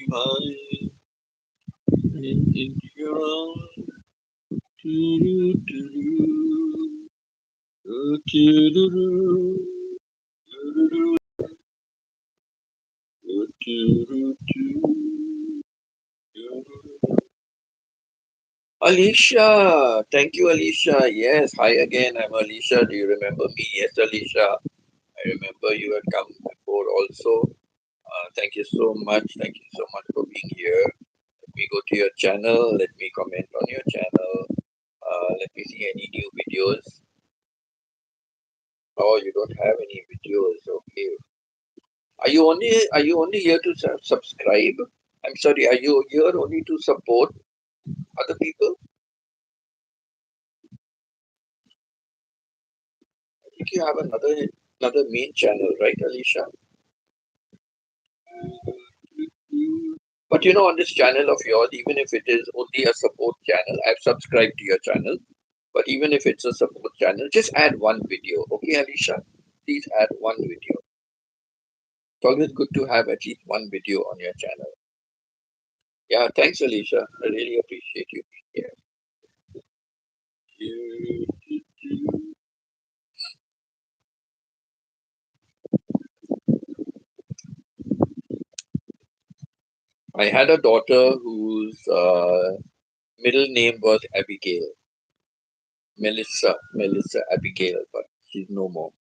mine into your arms. Do-do-do-do, do-do-do-do, do-do-do, do-do-do-do, do-do-do. Alicia, thank you, Alicia. Yes, hi again. I'm Alicia. Do you remember me? Yes, Alicia. I remember you had come before also. Thank you so much. Thank you so much for being here. Let me go to your channel. Let me comment on your channel. Let me see any new videos. Oh, you don't have any videos. Okay. Are you only here to subscribe? I'm sorry. Are you here only to support other people? I think you have another main channel, right, Alicia? But on this channel of yours, even if it is only a support channel, I've subscribed to your channel. But even if it's a support channel, just add one video. Okay, Alicia? Please add one video. It's always good to have at least one video on your channel. Yeah, thanks, Alicia. I really appreciate you being here. I had a daughter whose middle name was Abigail. Melissa Abigail, but she's no more.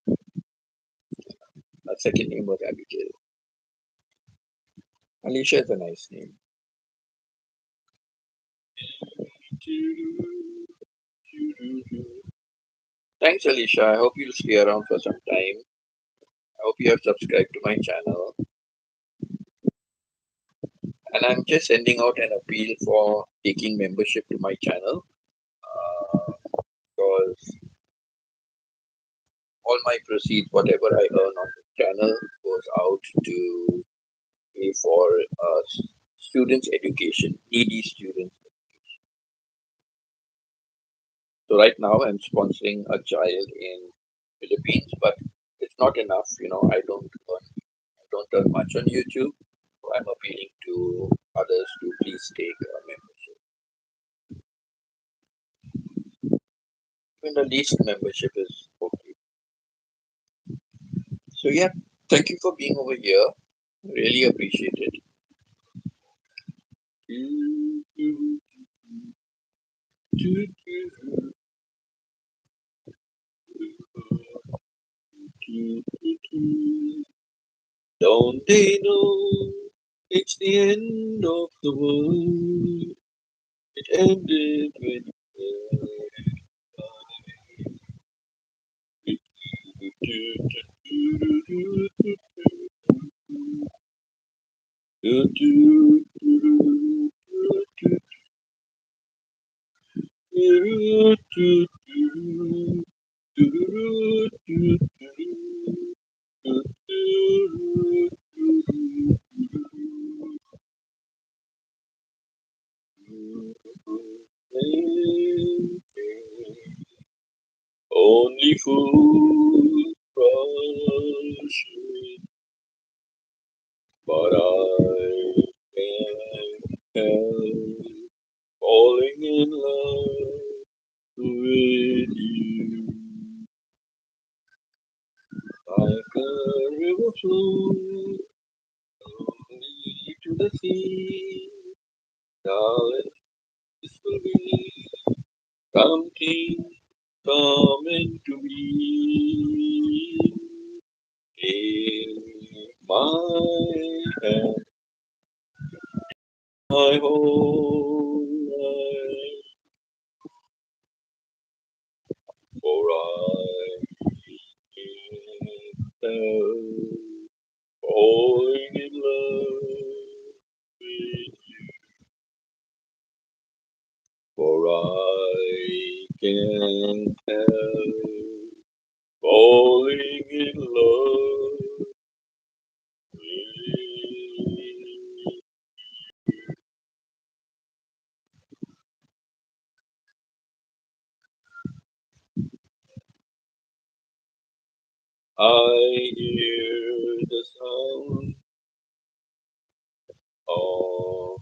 Her second name was Abigail. Alicia is a nice name. Thanks, Alicia. I hope you'll stay around for some time. I hope you have subscribed to my channel. And I'm just sending out an appeal for taking membership to my channel because all my proceeds, whatever I earn on the channel, goes out to pay for students' education, needy students. So right now I'm sponsoring a child in Philippines, but it's not enough. I don't earn much on YouTube. So I'm appealing to others to please take a membership. Even the least membership is okay. So yeah, thank you for being over here. Really appreciate it. Don't they know it's the end of the world? It ended when only fools rush in, but I can't help falling in love with you. Like a river flows slowly to the sea, darling, this will be something coming to me. Take my hand, my whole life, for I can't help falling in love with you. For I can't help falling in love with you. I hear the sound Oh,